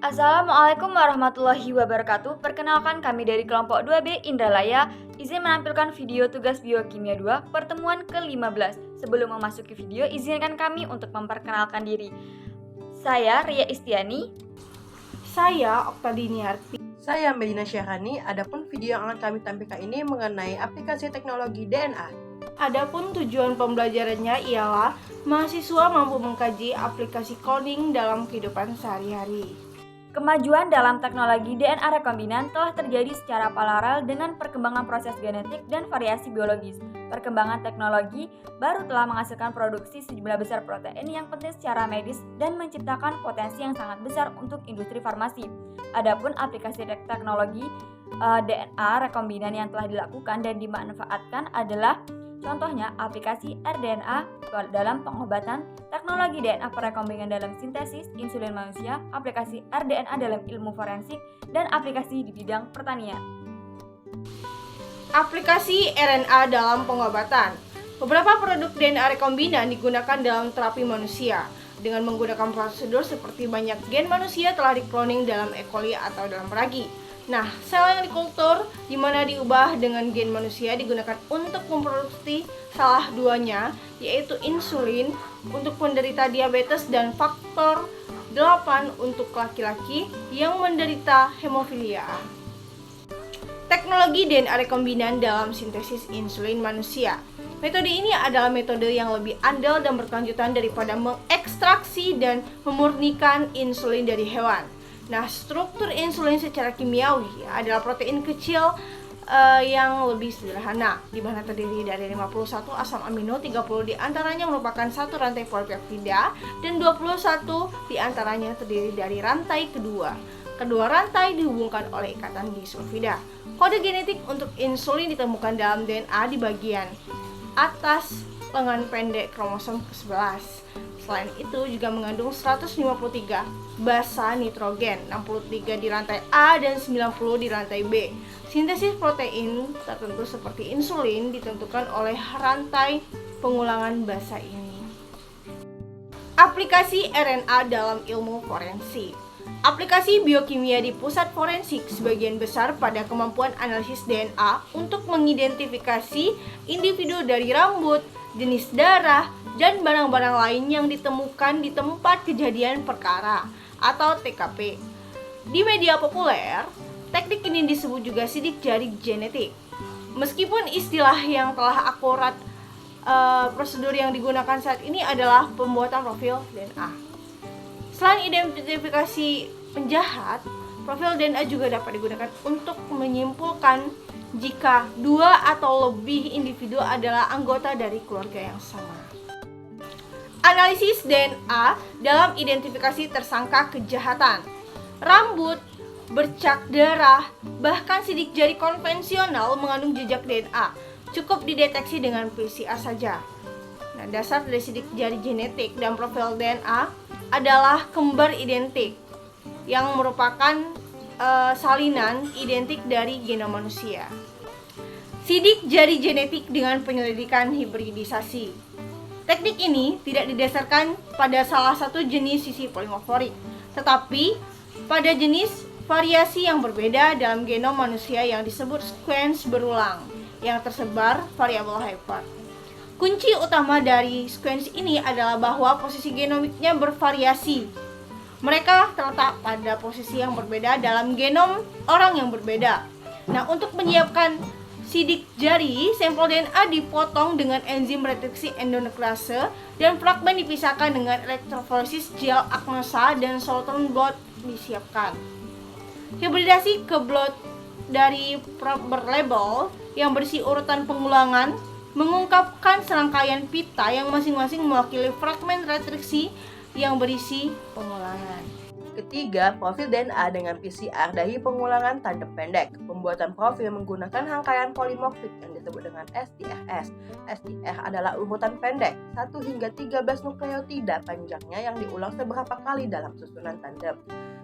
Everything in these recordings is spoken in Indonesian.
Assalamualaikum warahmatullahi wabarakatuh. Perkenalkan kami dari kelompok 2B Indralaya, izin menampilkan video tugas biokimia 2 pertemuan ke-15. Sebelum memasuki video, izinkan kami untuk memperkenalkan diri. Saya Ria Istiani. Saya Oktadiniarti. Saya Medina Syahrani. Adapun video yang akan kami tampilkan ini mengenai aplikasi teknologi DNA. Adapun tujuan pembelajarannya ialah mahasiswa mampu mengkaji aplikasi coding dalam kehidupan sehari-hari. Kemajuan dalam teknologi DNA rekombinan telah terjadi secara paralel dengan perkembangan proses genetik dan variasi biologis. Perkembangan teknologi baru telah menghasilkan produksi sejumlah besar protein yang penting secara medis dan menciptakan potensi yang sangat besar untuk industri farmasi. Adapun aplikasi teknologi DNA rekombinan yang telah dilakukan dan dimanfaatkan adalah contohnya aplikasi rDNA dalam pengobatan, teknologi DNA perekombinan dalam sintesis insulin manusia, aplikasi rDNA dalam ilmu forensik, dan aplikasi di bidang pertanian. Aplikasi RNA dalam pengobatan. Beberapa produk DNA rekombinan digunakan dalam terapi manusia dengan menggunakan prosedur seperti banyak gen manusia telah dikloning dalam E. coli atau dalam ragi. Nah, sel yang dikultur di mana diubah dengan gen manusia digunakan untuk memproduksi salah duanya, yaitu insulin untuk penderita diabetes dan faktor 8 untuk laki-laki yang menderita hemofilia. Teknologi DNA rekombinan dalam sintesis insulin manusia. Metode ini adalah metode yang lebih andal dan berkelanjutan daripada mengekstraksi dan memurnikan insulin dari hewan. Nah, struktur insulin secara kimiawi adalah protein kecil yang lebih sederhana, di mana terdiri dari 51 asam amino, 30 diantaranya merupakan satu rantai polipeptida, dan 21 diantaranya terdiri dari rantai kedua. Kedua rantai dihubungkan oleh ikatan disulfida. Kode genetik untuk insulin ditemukan dalam DNA di bagian atas lengan pendek kromosom ke-11. Selain itu juga mengandung 153 basa nitrogen, 63 di rantai A dan 90 di rantai B. Sintesis protein tertentu seperti insulin ditentukan oleh rantai pengulangan basa ini. Aplikasi RNA dalam ilmu forensik. Aplikasi biokimia di pusat forensik sebagian besar pada kemampuan analisis DNA untuk mengidentifikasi individu dari rambut, jenis darah, dan barang-barang lain yang ditemukan di tempat kejadian perkara atau TKP. Di media populer, teknik ini disebut juga sidik jari genetik. Meskipun istilah yang telah akurat, prosedur yang digunakan saat ini adalah pembuatan profil DNA. Selain identifikasi penjahat, profil DNA juga dapat digunakan untuk menyimpulkan jika dua atau lebih individu adalah anggota dari keluarga yang sama. Analisis DNA dalam identifikasi tersangka kejahatan. Rambut, bercak darah, bahkan sidik jari konvensional mengandung jejak DNA. Cukup dideteksi dengan PCR saja. Nah, dasar dari sidik jari genetik dan profil DNA adalah kembar identik yang merupakan salinan identik dari genom manusia. Sidik jari genetik dengan penyelidikan hibridisasi. Teknik ini tidak didasarkan pada salah satu jenis sisi polimorforik, tetapi pada jenis variasi yang berbeda dalam genom manusia yang disebut sequence berulang yang tersebar variabel hyper. Kunci utama dari sequence ini adalah bahwa posisi genomiknya bervariasi. Mereka terletak pada posisi yang berbeda dalam genom orang yang berbeda. Nah, untuk menyiapkan sidik jari, sampel DNA dipotong dengan enzim reduksi endonuklease dan fragmen dipisahkan dengan elektroforesis gel agnosa dan Southern blot disiapkan. Hibridasi ke blot dari prober label yang berisi urutan pengulangan mengungkapkan serangkaian pita yang masing-masing mewakili fragmen retriksi yang berisi pengulangan. Ketiga, profil DNA dengan PCR dari pengulangan tandem pendek. Pembuatan profil menggunakan rangkaian polimorfik yang disebut dengan STRs. STR adalah urutan pendek, 1 hingga 13 nukleotida panjangnya yang diulang seberapa kali dalam susunan tandem.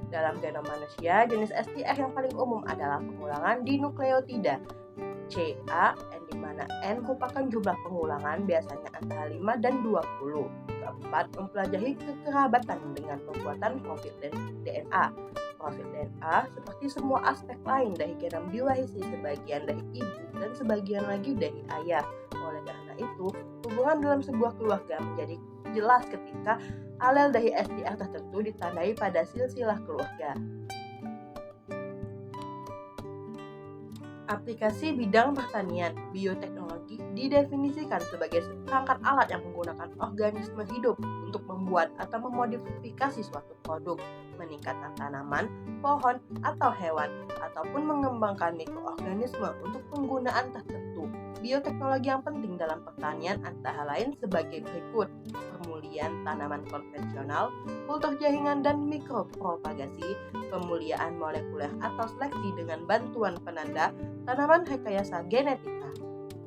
Dalam genom manusia, jenis STR yang paling umum adalah pengulangan di nukleotida CA, di mana N merupakan jumlah pengulangan biasanya antara 5 dan 20. Keempat, mempelajari kekerabatan dengan pembuatan profil DNA. profil DNA seperti semua aspek lain dari genom diwariskan sebagian dari ibu dan sebagian lagi dari ayah. Oleh karena itu, hubungan dalam sebuah keluarga menjadi jelas ketika alel dari SDR tertentu ditandai pada silsilah keluarga. Aplikasi bidang pertanian, bioteknologi didefinisikan sebagai perangkat alat yang menggunakan organisme hidup untuk membuat atau memodifikasi suatu produk, meningkatkan tanaman, pohon, atau hewan, ataupun mengembangkan mikroorganisme untuk penggunaan tertentu. Bioteknologi yang penting dalam pertanian antara lain sebagai berikut: pemulihan tanaman konvensional, kultur jaringan dan mikropropagasi, pemulihan molekuler atau seleksi dengan bantuan penanda, tanaman rekayasa genetika.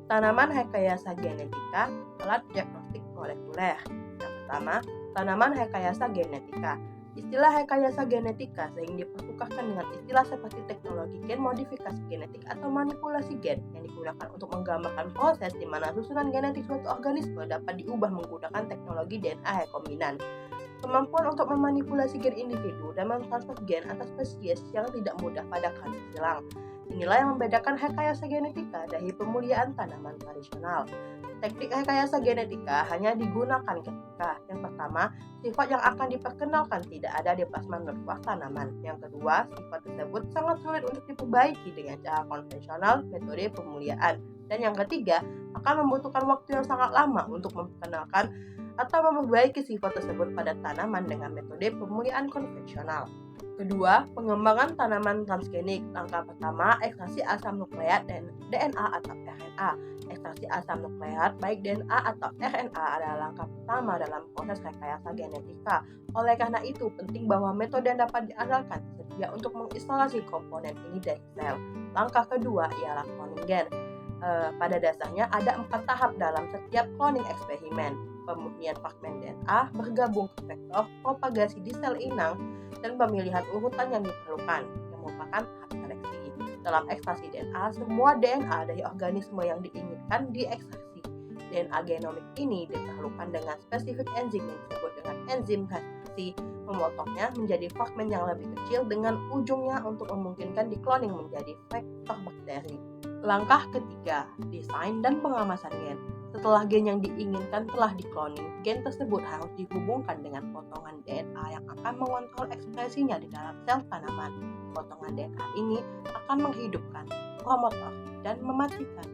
Tanaman rekayasa genetika, alat diagnostik molekuler. Yang pertama, tanaman rekayasa genetika. Istilah rekayasa genetika sering dipertukarkan dengan istilah seperti teknologi gen modifikasi genetik atau manipulasi gen yang digunakan untuk menggambarkan proses di mana susunan genetik suatu organisme dapat diubah menggunakan teknologi DNA rekombinan. Kemampuan untuk memanipulasi gen individu dan mentransfer gen antar spesies yang tidak mudah pada kali silang. Inilah yang membedakan rekayasa genetika dari pemulihan tanaman tradisional. Teknik rekayasa genetika hanya digunakan ketika yang pertama, sifat yang akan diperkenalkan tidak ada di plasma nutfah tanaman. Yang kedua, sifat tersebut sangat sulit untuk diperbaiki dengan cara konvensional metode pemulihan. Dan yang ketiga, akan membutuhkan waktu yang sangat lama untuk memperkenalkan atau memperbaiki sifat tersebut pada tanaman dengan metode pemulihan konvensional. Kedua, pengembangan tanaman transgenik. Langkah pertama, ekstraksi asam nukleat dan DNA atau RNA. Ekstraksi asam nukleat baik DNA atau RNA adalah langkah pertama dalam proses rekayasa genetika. Oleh karena itu, penting bahwa metode yang dapat diandalkan tersedia untuk mengisolasi komponen ini dari sel. Langkah kedua ialah cloning gen. Pada dasarnya ada 4 tahap dalam setiap cloning eksperimen. Pemurnian fragmen DNA bergabung ke vektor propagasi di sel inang dan pemilihan urutan yang diperlukan yang merupakan tahap seleksi. Dalam ekstraksi DNA, semua DNA dari organisme yang diinginkan diekstraksi. DNA genomik ini diperlukan dengan spesifik enzim yang disebut dengan enzim restriksi, memotongnya menjadi fragmen yang lebih kecil dengan ujungnya untuk memungkinkan dikloning menjadi vektor bakteri. Langkah ketiga, desain dan pengemasan gen. Setelah gen yang diinginkan telah dikloning, gen tersebut harus dihubungkan dengan potongan DNA yang akan mengontrol ekspresinya di dalam sel tanaman. Potongan DNA ini akan menghidupkan promotor dan mematikan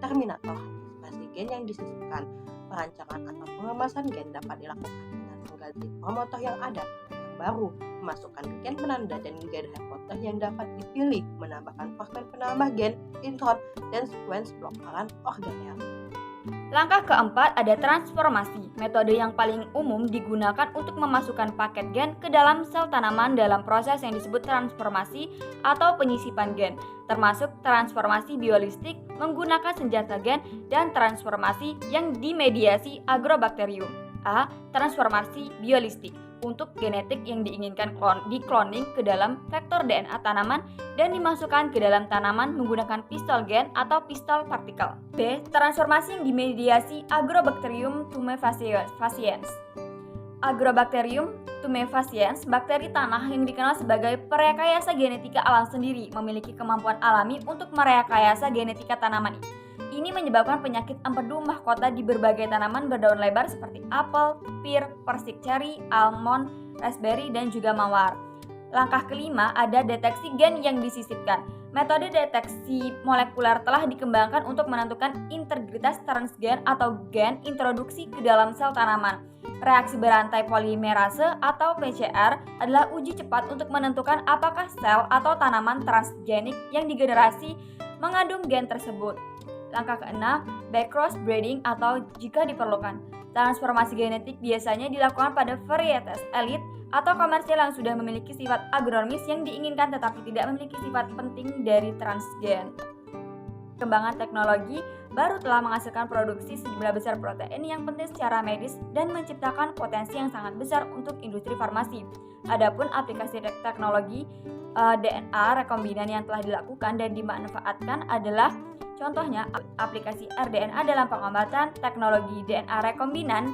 terminator ekspresi gen yang disisipkan. Perancangan atau pengemasan gen dapat dilakukan dengan mengganti promotor yang ada dengan yang baru, memasukkan gen penanda dan gen reporter yang dapat dipilih, menambahkan fragmen penambah gen, intron, dan sequence blokaran organel. Langkah keempat ada transformasi, metode yang paling umum digunakan untuk memasukkan paket gen ke dalam sel tanaman dalam proses yang disebut transformasi atau penyisipan gen, termasuk transformasi biolistik menggunakan senjata gen dan transformasi yang dimediasi agrobakterium. A. Transformasi biolistik untuk genetik yang diinginkan dikloning ke dalam vektor DNA tanaman dan dimasukkan ke dalam tanaman menggunakan pistol gen atau pistol partikel. B. Transformasi yang dimediasi Agrobacterium tumefaciens. Agrobacterium tumefaciens, bakteri tanah yang dikenal sebagai perekayasa genetika alam sendiri, memiliki kemampuan alami untuk merekayasa genetika tanaman. Ini menyebabkan penyakit empedu mahkota di berbagai tanaman berdaun lebar seperti apel, pir, persik ceri, almond, raspberry, dan juga mawar. Langkah kelima ada deteksi gen yang disisipkan. Metode deteksi molekuler telah dikembangkan untuk menentukan integritas transgen atau gen introduksi ke dalam sel tanaman. Reaksi berantai polimerase atau PCR adalah uji cepat untuk menentukan apakah sel atau tanaman transgenik yang digenerasi mengandung gen tersebut. Langkah keenam, backcross breeding atau jika diperlukan. Transformasi genetik biasanya dilakukan pada varietas elit atau komersial yang sudah memiliki sifat agronomis yang diinginkan tetapi tidak memiliki sifat penting dari transgen. Perkembangan teknologi baru telah menghasilkan produksi sejumlah besar protein yang penting secara medis dan menciptakan potensi yang sangat besar untuk industri farmasi. Adapun aplikasi teknologi DNA rekombinan yang telah dilakukan dan dimanfaatkan adalah Contohnya, aplikasi rDNA dalam pengobatan, teknologi DNA rekombinan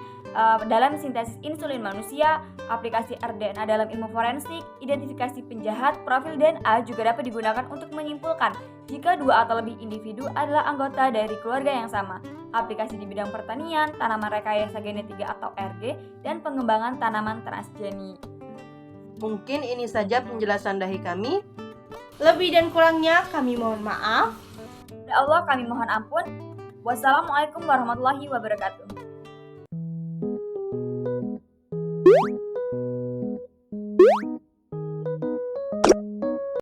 dalam sintesis insulin manusia, aplikasi rDNA dalam ilmu forensik, identifikasi penjahat, profil DNA juga dapat digunakan untuk menyimpulkan jika dua atau lebih individu adalah anggota dari keluarga yang sama. Aplikasi di bidang pertanian, tanaman rekayasa genetika atau RG, dan pengembangan tanaman transgeni. Mungkin ini saja penjelasan dari kami. Lebih dan kurangnya kami mohon maaf. Ya Allah, kami mohon ampun. Wassalamualaikum warahmatullahi wabarakatuh.